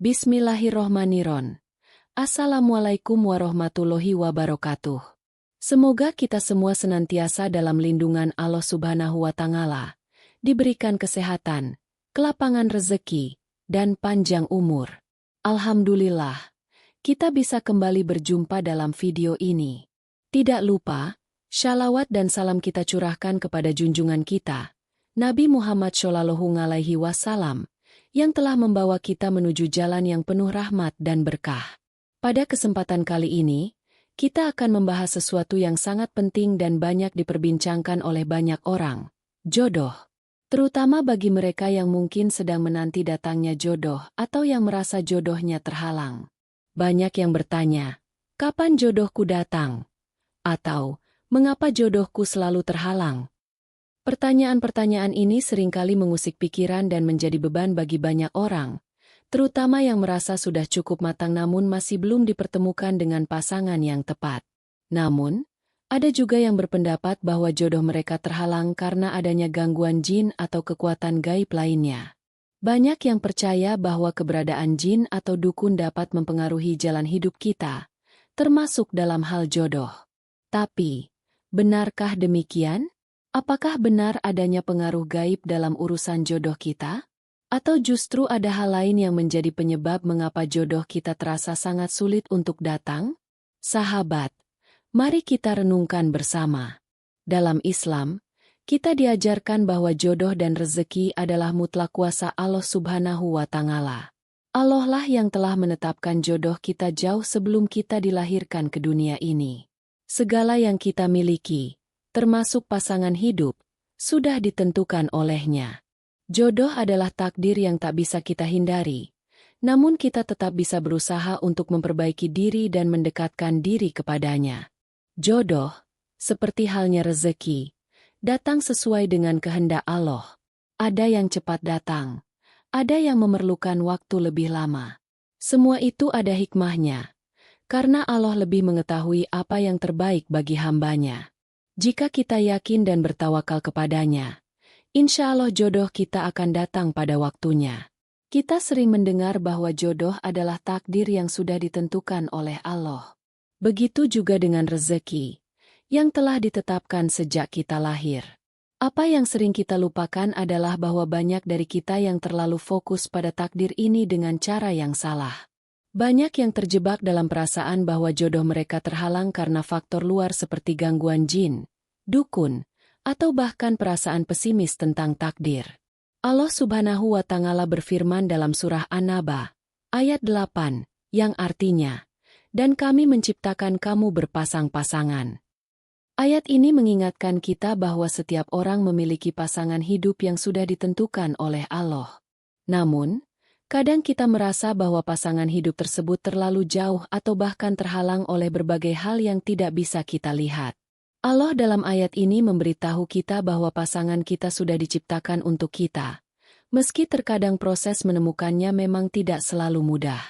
Bismillahirrohmanirrohim. Assalamualaikum warahmatullahi wabarakatuh. Semoga kita semua senantiasa dalam lindungan Allah Subhanahu wa Ta'ala, diberikan kesehatan, kelapangan rezeki, dan panjang umur. Alhamdulillah, kita bisa kembali berjumpa dalam video ini. Tidak lupa, shalawat dan salam kita curahkan kepada junjungan kita, Nabi Muhammad SAW, yang telah membawa kita menuju jalan yang penuh rahmat dan berkah. Pada kesempatan kali ini, kita akan membahas sesuatu yang sangat penting dan banyak diperbincangkan oleh banyak orang, jodoh. Terutama bagi mereka yang mungkin sedang menanti datangnya jodoh atau yang merasa jodohnya terhalang. Banyak yang bertanya, kapan jodohku datang? Atau, mengapa jodohku selalu terhalang? Pertanyaan-pertanyaan ini seringkali mengusik pikiran dan menjadi beban bagi banyak orang, terutama yang merasa sudah cukup matang namun masih belum dipertemukan dengan pasangan yang tepat. Namun, ada juga yang berpendapat bahwa jodoh mereka terhalang karena adanya gangguan jin atau kekuatan gaib lainnya. Banyak yang percaya bahwa keberadaan jin atau dukun dapat mempengaruhi jalan hidup kita, termasuk dalam hal jodoh. Tapi, benarkah demikian? Apakah benar adanya pengaruh gaib dalam urusan jodoh kita? Atau justru ada hal lain yang menjadi penyebab mengapa jodoh kita terasa sangat sulit untuk datang? Sahabat, mari kita renungkan bersama. Dalam Islam, kita diajarkan bahwa jodoh dan rezeki adalah mutlak kuasa Allah Subhanahu wa Ta'ala. Allah lah yang telah menetapkan jodoh kita jauh sebelum kita dilahirkan ke dunia ini. Segala yang kita miliki, termasuk pasangan hidup, sudah ditentukan olehnya. Jodoh adalah takdir yang tak bisa kita hindari, namun kita tetap bisa berusaha untuk memperbaiki diri dan mendekatkan diri kepadanya. Jodoh, seperti halnya rezeki, datang sesuai dengan kehendak Allah. Ada yang cepat datang, ada yang memerlukan waktu lebih lama. Semua itu ada hikmahnya, karena Allah lebih mengetahui apa yang terbaik bagi hambanya. Jika kita yakin dan bertawakal kepadanya, insya Allah jodoh kita akan datang pada waktunya. Kita sering mendengar bahwa jodoh adalah takdir yang sudah ditentukan oleh Allah. Begitu juga dengan rezeki, yang telah ditetapkan sejak kita lahir. Apa yang sering kita lupakan adalah bahwa banyak dari kita yang terlalu fokus pada takdir ini dengan cara yang salah. Banyak yang terjebak dalam perasaan bahwa jodoh mereka terhalang karena faktor luar seperti gangguan jin, dukun, atau bahkan perasaan pesimis tentang takdir. Allah Subhanahu wa Ta'ala berfirman dalam surah An-Naba, ayat 8, yang artinya, "Dan kami menciptakan kamu berpasang-pasangan." Ayat ini mengingatkan kita bahwa setiap orang memiliki pasangan hidup yang sudah ditentukan oleh Allah. Namun, kadang kita merasa bahwa pasangan hidup tersebut terlalu jauh atau bahkan terhalang oleh berbagai hal yang tidak bisa kita lihat. Allah dalam ayat ini memberitahu kita bahwa pasangan kita sudah diciptakan untuk kita, meski terkadang proses menemukannya memang tidak selalu mudah.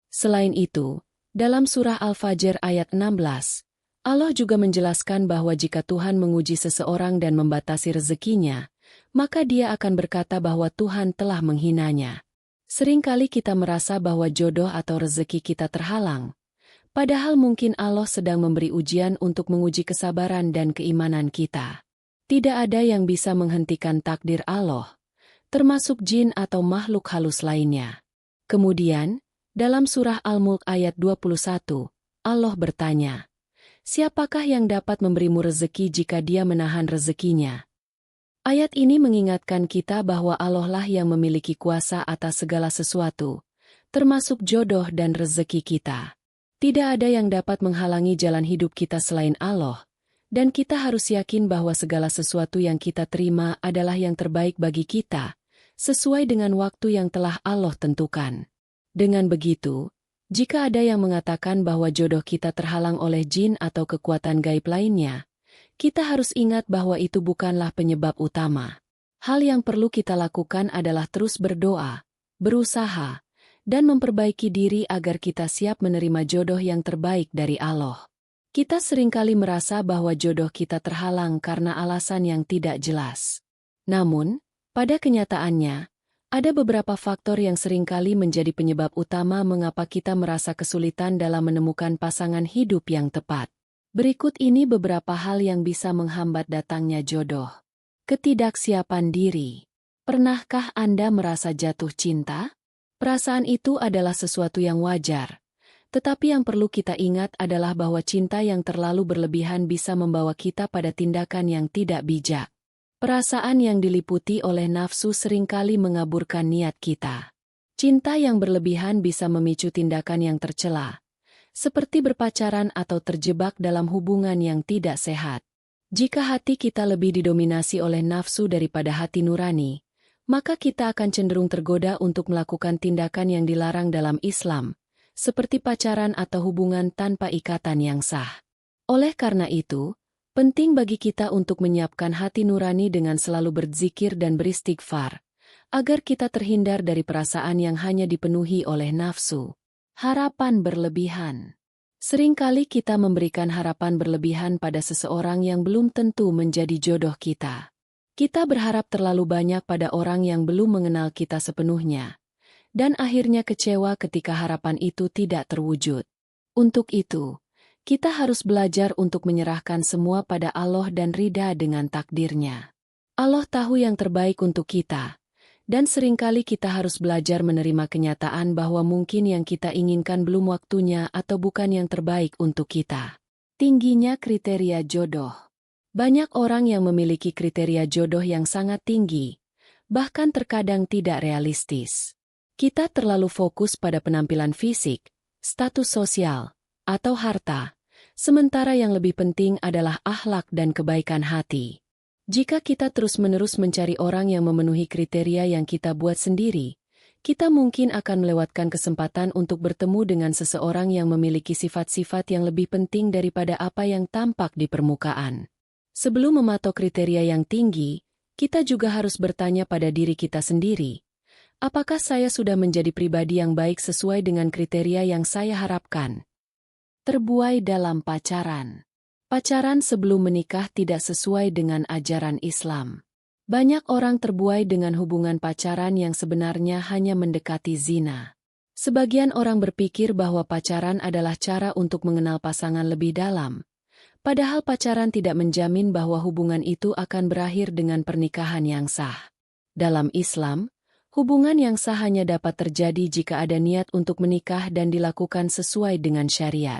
Selain itu, dalam surah Al-Fajr ayat 16, Allah juga menjelaskan bahwa jika Tuhan menguji seseorang dan membatasi rezekinya, maka dia akan berkata bahwa Tuhan telah menghinanya. Seringkali kita merasa bahwa jodoh atau rezeki kita terhalang, padahal mungkin Allah sedang memberi ujian untuk menguji kesabaran dan keimanan kita. Tidak ada yang bisa menghentikan takdir Allah, termasuk jin atau makhluk halus lainnya. Kemudian, dalam surah Al-Mulk ayat 21, Allah bertanya, "Siapakah yang dapat memberimu rezeki jika dia menahan rezekinya?" Ayat ini mengingatkan kita bahwa Allah lah yang memiliki kuasa atas segala sesuatu, termasuk jodoh dan rezeki kita. Tidak ada yang dapat menghalangi jalan hidup kita selain Allah, dan kita harus yakin bahwa segala sesuatu yang kita terima adalah yang terbaik bagi kita, sesuai dengan waktu yang telah Allah tentukan. Dengan begitu, jika ada yang mengatakan bahwa jodoh kita terhalang oleh jin atau kekuatan gaib lainnya, kita harus ingat bahwa itu bukanlah penyebab utama. Hal yang perlu kita lakukan adalah terus berdoa, berusaha, dan memperbaiki diri agar kita siap menerima jodoh yang terbaik dari Allah. Kita seringkali merasa bahwa jodoh kita terhalang karena alasan yang tidak jelas. Namun, pada kenyataannya, Ada beberapa faktor yang seringkali menjadi penyebab utama mengapa kita merasa kesulitan dalam menemukan pasangan hidup yang tepat. Berikut ini beberapa hal yang bisa menghambat datangnya jodoh. Ketidaksiapan diri. Pernahkah Anda merasa jatuh cinta? Perasaan itu adalah sesuatu yang wajar. Tetapi yang perlu kita ingat adalah bahwa cinta yang terlalu berlebihan bisa membawa kita pada tindakan yang tidak bijak. Perasaan yang diliputi oleh nafsu seringkali mengaburkan niat kita. Cinta yang berlebihan bisa memicu tindakan yang tercela, seperti berpacaran atau terjebak dalam hubungan yang tidak sehat. Jika hati kita lebih didominasi oleh nafsu daripada hati nurani, maka kita akan cenderung tergoda untuk melakukan tindakan yang dilarang dalam Islam, seperti pacaran atau hubungan tanpa ikatan yang sah. Oleh karena itu, penting bagi kita untuk menyiapkan hati nurani dengan selalu berzikir dan beristighfar, agar kita terhindar dari perasaan yang hanya dipenuhi oleh nafsu. Harapan berlebihan. Seringkali kita memberikan harapan berlebihan pada seseorang yang belum tentu menjadi jodoh kita. Kita berharap terlalu banyak pada orang yang belum mengenal kita sepenuhnya, dan akhirnya kecewa ketika harapan itu tidak terwujud. Untuk itu, kita harus belajar untuk menyerahkan semua pada Allah dan rida dengan takdirnya. Allah tahu yang terbaik untuk kita, dan seringkali kita harus belajar menerima kenyataan bahwa mungkin yang kita inginkan belum waktunya atau bukan yang terbaik untuk kita. Tingginya kriteria jodoh. Banyak orang yang memiliki kriteria jodoh yang sangat tinggi, bahkan terkadang tidak realistis. Kita terlalu fokus pada penampilan fisik, status sosial, atau harta, sementara yang lebih penting adalah akhlak dan kebaikan hati. Jika kita terus-menerus mencari orang yang memenuhi kriteria yang kita buat sendiri, kita mungkin akan melewatkan kesempatan untuk bertemu dengan seseorang yang memiliki sifat-sifat yang lebih penting daripada apa yang tampak di permukaan. Sebelum mematok kriteria yang tinggi, kita juga harus bertanya pada diri kita sendiri, apakah saya sudah menjadi pribadi yang baik sesuai dengan kriteria yang saya harapkan? Terbuai dalam pacaran. Pacaran sebelum menikah tidak sesuai dengan ajaran Islam. Banyak orang terbuai dengan hubungan pacaran yang sebenarnya hanya mendekati zina. Sebagian orang berpikir bahwa pacaran adalah cara untuk mengenal pasangan lebih dalam. Padahal pacaran tidak menjamin bahwa hubungan itu akan berakhir dengan pernikahan yang sah. Dalam Islam, hubungan yang sah hanya dapat terjadi jika ada niat untuk menikah dan dilakukan sesuai dengan syariat.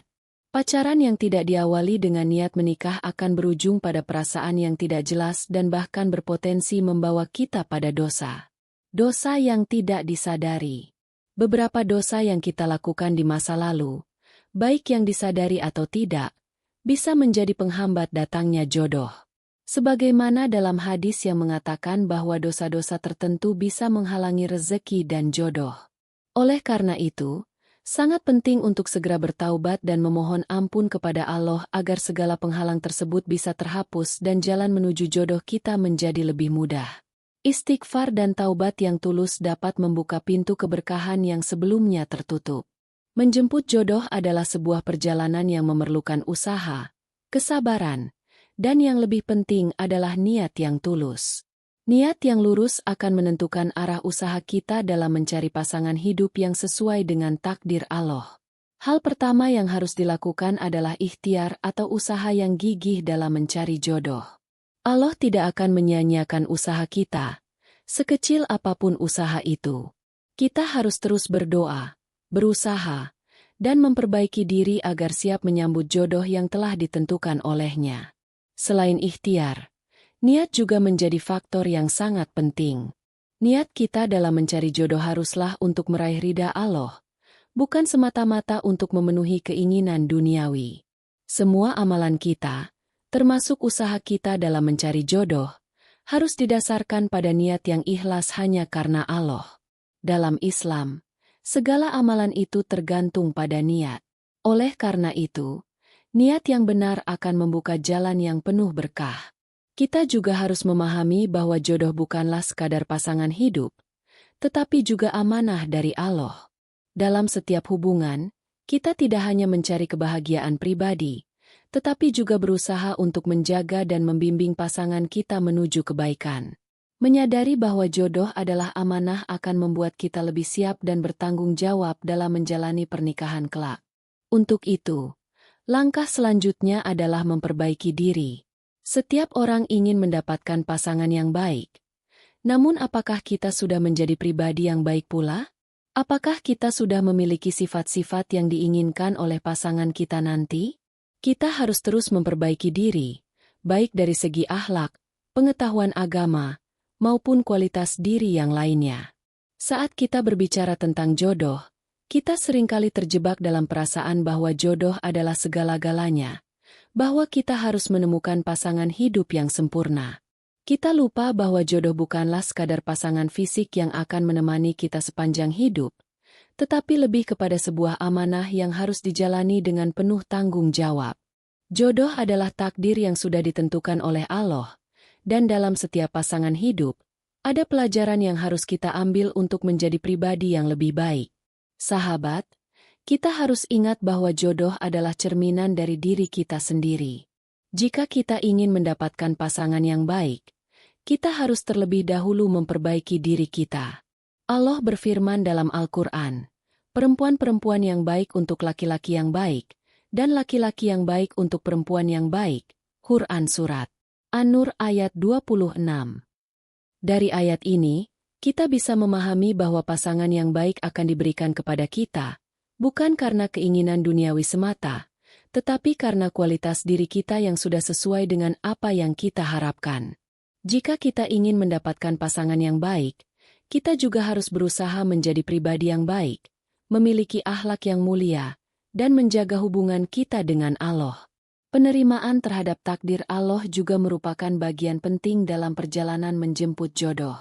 Pacaran yang tidak diawali dengan niat menikah akan berujung pada perasaan yang tidak jelas dan bahkan berpotensi membawa kita pada dosa. Dosa yang tidak disadari. Beberapa dosa yang kita lakukan di masa lalu, baik yang disadari atau tidak, bisa menjadi penghambat datangnya jodoh. Sebagaimana dalam hadis yang mengatakan bahwa dosa-dosa tertentu bisa menghalangi rezeki dan jodoh. Oleh karena itu, sangat penting untuk segera bertaubat dan memohon ampun kepada Allah agar segala penghalang tersebut bisa terhapus dan jalan menuju jodoh kita menjadi lebih mudah. Istighfar dan taubat yang tulus dapat membuka pintu keberkahan yang sebelumnya tertutup. Menjemput jodoh adalah sebuah perjalanan yang memerlukan usaha, kesabaran, dan yang lebih penting adalah niat yang tulus. Niat yang lurus akan menentukan arah usaha kita dalam mencari pasangan hidup yang sesuai dengan takdir Allah. Hal pertama yang harus dilakukan adalah ikhtiar atau usaha yang gigih dalam mencari jodoh. Allah tidak akan menyia-nyiakan usaha kita, sekecil apapun usaha itu. Kita harus terus berdoa, berusaha, dan memperbaiki diri agar siap menyambut jodoh yang telah ditentukan olehnya. Selain ikhtiar, niat juga menjadi faktor yang sangat penting. Niat kita dalam mencari jodoh haruslah untuk meraih ridha Allah, bukan semata-mata untuk memenuhi keinginan duniawi. Semua amalan kita, termasuk usaha kita dalam mencari jodoh, harus didasarkan pada niat yang ikhlas hanya karena Allah. Dalam Islam, segala amalan itu tergantung pada niat. Oleh karena itu, niat yang benar akan membuka jalan yang penuh berkah. Kita juga harus memahami bahwa jodoh bukanlah sekadar pasangan hidup, tetapi juga amanah dari Allah. Dalam setiap hubungan, kita tidak hanya mencari kebahagiaan pribadi, tetapi juga berusaha untuk menjaga dan membimbing pasangan kita menuju kebaikan. Menyadari bahwa jodoh adalah amanah akan membuat kita lebih siap dan bertanggung jawab dalam menjalani pernikahan kelak. Untuk itu, langkah selanjutnya adalah memperbaiki diri. Setiap orang ingin mendapatkan pasangan yang baik. Namun apakah kita sudah menjadi pribadi yang baik pula? Apakah kita sudah memiliki sifat-sifat yang diinginkan oleh pasangan kita nanti? Kita harus terus memperbaiki diri, baik dari segi akhlak, pengetahuan agama, maupun kualitas diri yang lainnya. Saat kita berbicara tentang jodoh, kita seringkali terjebak dalam perasaan bahwa jodoh adalah segala-galanya, bahwa kita harus menemukan pasangan hidup yang sempurna. Kita lupa bahwa jodoh bukanlah sekadar pasangan fisik yang akan menemani kita sepanjang hidup, tetapi lebih kepada sebuah amanah yang harus dijalani dengan penuh tanggung jawab. Jodoh adalah takdir yang sudah ditentukan oleh Allah, dan dalam setiap pasangan hidup, ada pelajaran yang harus kita ambil untuk menjadi pribadi yang lebih baik. Sahabat, kita harus ingat bahwa jodoh adalah cerminan dari diri kita sendiri. Jika kita ingin mendapatkan pasangan yang baik, kita harus terlebih dahulu memperbaiki diri kita. Allah berfirman dalam Al-Quran, perempuan-perempuan yang baik untuk laki-laki yang baik, dan laki-laki yang baik untuk perempuan yang baik. Quran Surat An-Nur ayat 26. Dari ayat ini, kita bisa memahami bahwa pasangan yang baik akan diberikan kepada kita, bukan karena keinginan duniawi semata, tetapi karena kualitas diri kita yang sudah sesuai dengan apa yang kita harapkan. Jika kita ingin mendapatkan pasangan yang baik, kita juga harus berusaha menjadi pribadi yang baik, memiliki akhlak yang mulia, dan menjaga hubungan kita dengan Allah. Penerimaan terhadap takdir Allah juga merupakan bagian penting dalam perjalanan menjemput jodoh.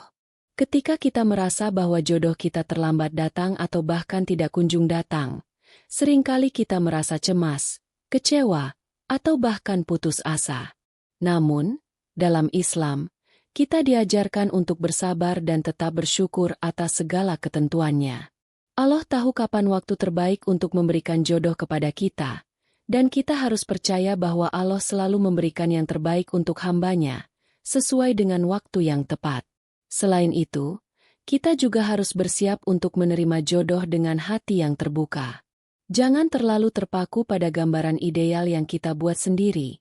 Ketika kita merasa bahwa jodoh kita terlambat datang atau bahkan tidak kunjung datang, seringkali kita merasa cemas, kecewa, atau bahkan putus asa. Namun, dalam Islam, kita diajarkan untuk bersabar dan tetap bersyukur atas segala ketentuannya. Allah tahu kapan waktu terbaik untuk memberikan jodoh kepada kita, dan kita harus percaya bahwa Allah selalu memberikan yang terbaik untuk hamba-Nya, sesuai dengan waktu yang tepat. Selain itu, kita juga harus bersiap untuk menerima jodoh dengan hati yang terbuka. Jangan terlalu terpaku pada gambaran ideal yang kita buat sendiri,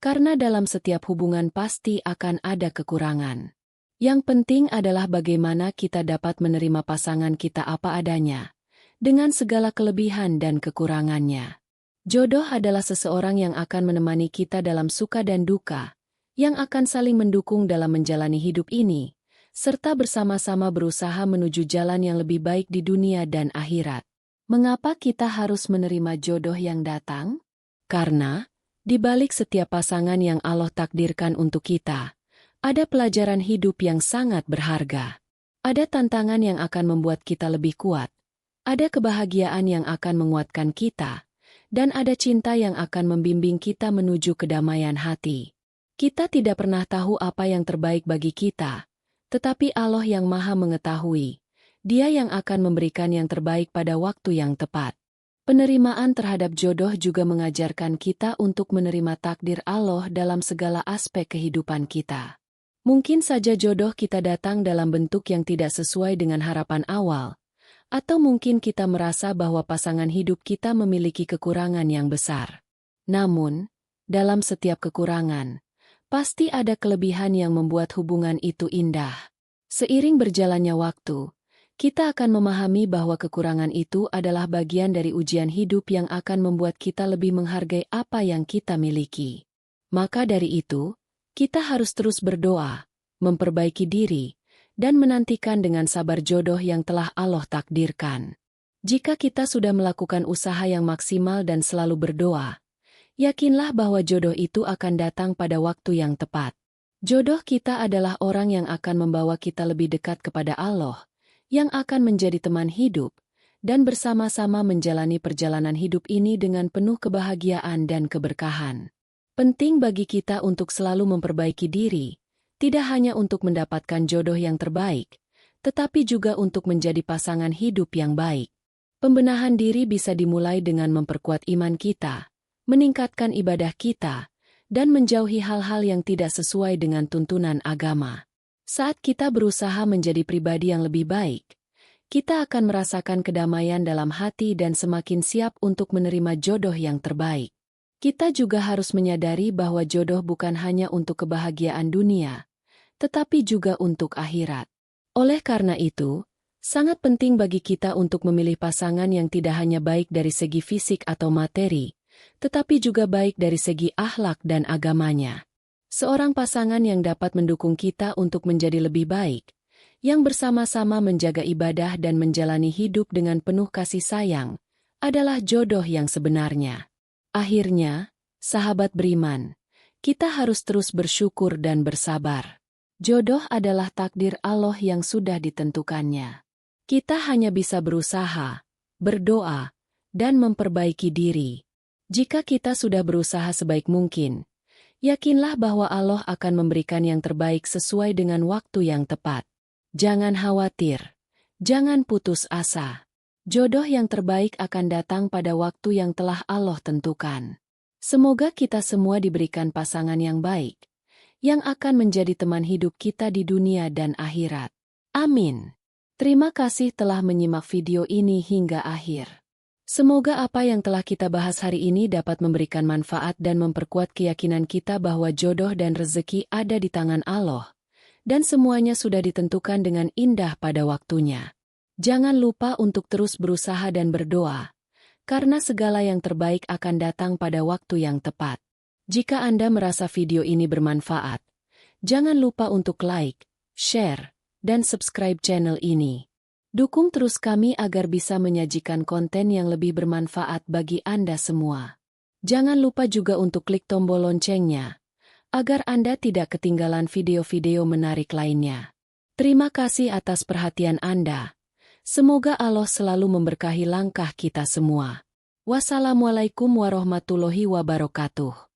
karena dalam setiap hubungan pasti akan ada kekurangan. Yang penting adalah bagaimana kita dapat menerima pasangan kita apa adanya, dengan segala kelebihan dan kekurangannya. Jodoh adalah seseorang yang akan menemani kita dalam suka dan duka, yang akan saling mendukung dalam menjalani hidup ini, serta bersama-sama berusaha menuju jalan yang lebih baik di dunia dan akhirat. Mengapa kita harus menerima jodoh yang datang? Karena, di balik setiap pasangan yang Allah takdirkan untuk kita, ada pelajaran hidup yang sangat berharga. Ada tantangan yang akan membuat kita lebih kuat, ada kebahagiaan yang akan menguatkan kita, dan ada cinta yang akan membimbing kita menuju kedamaian hati. Kita tidak pernah tahu apa yang terbaik bagi kita, tetapi Allah yang Maha Mengetahui. Dia yang akan memberikan yang terbaik pada waktu yang tepat. Penerimaan terhadap jodoh juga mengajarkan kita untuk menerima takdir Allah dalam segala aspek kehidupan kita. Mungkin saja jodoh kita datang dalam bentuk yang tidak sesuai dengan harapan awal, atau mungkin kita merasa bahwa pasangan hidup kita memiliki kekurangan yang besar. Namun, dalam setiap kekurangan, pasti ada kelebihan yang membuat hubungan itu indah. Seiring berjalannya waktu, kita akan memahami bahwa kekurangan itu adalah bagian dari ujian hidup yang akan membuat kita lebih menghargai apa yang kita miliki. Maka dari itu, kita harus terus berdoa, memperbaiki diri, dan menantikan dengan sabar jodoh yang telah Allah takdirkan. Jika kita sudah melakukan usaha yang maksimal dan selalu berdoa, yakinlah bahwa jodoh itu akan datang pada waktu yang tepat. Jodoh kita adalah orang yang akan membawa kita lebih dekat kepada Allah, yang akan menjadi teman hidup, dan bersama-sama menjalani perjalanan hidup ini dengan penuh kebahagiaan dan keberkahan. Penting bagi kita untuk selalu memperbaiki diri, tidak hanya untuk mendapatkan jodoh yang terbaik, tetapi juga untuk menjadi pasangan hidup yang baik. Pembenahan diri bisa dimulai dengan memperkuat iman kita, meningkatkan ibadah kita, dan menjauhi hal-hal yang tidak sesuai dengan tuntunan agama. Saat kita berusaha menjadi pribadi yang lebih baik, kita akan merasakan kedamaian dalam hati dan semakin siap untuk menerima jodoh yang terbaik. Kita juga harus menyadari bahwa jodoh bukan hanya untuk kebahagiaan dunia, tetapi juga untuk akhirat. Oleh karena itu, sangat penting bagi kita untuk memilih pasangan yang tidak hanya baik dari segi fisik atau materi, tetapi juga baik dari segi akhlak dan agamanya. Seorang pasangan yang dapat mendukung kita untuk menjadi lebih baik, yang bersama-sama menjaga ibadah dan menjalani hidup dengan penuh kasih sayang, adalah jodoh yang sebenarnya. Akhirnya, sahabat beriman, kita harus terus bersyukur dan bersabar. Jodoh adalah takdir Allah yang sudah ditentukannya. Kita hanya bisa berusaha, berdoa, dan memperbaiki diri. Jika kita sudah berusaha sebaik mungkin, yakinlah bahwa Allah akan memberikan yang terbaik sesuai dengan waktu yang tepat. Jangan khawatir, jangan putus asa. Jodoh yang terbaik akan datang pada waktu yang telah Allah tentukan. Semoga kita semua diberikan pasangan yang baik, yang akan menjadi teman hidup kita di dunia dan akhirat. Amin. Terima kasih telah menyimak video ini hingga akhir. Semoga apa yang telah kita bahas hari ini dapat memberikan manfaat dan memperkuat keyakinan kita bahwa jodoh dan rezeki ada di tangan Allah, dan semuanya sudah ditentukan dengan indah pada waktunya. Jangan lupa untuk terus berusaha dan berdoa, karena segala yang terbaik akan datang pada waktu yang tepat. Jika Anda merasa video ini bermanfaat, jangan lupa untuk like, share, dan subscribe channel ini. Dukung terus kami agar bisa menyajikan konten yang lebih bermanfaat bagi Anda semua. Jangan lupa juga untuk klik tombol loncengnya, agar Anda tidak ketinggalan video-video menarik lainnya. Terima kasih atas perhatian Anda. Semoga Allah selalu memberkahi langkah kita semua. Wassalamualaikum warahmatullahi wabarakatuh.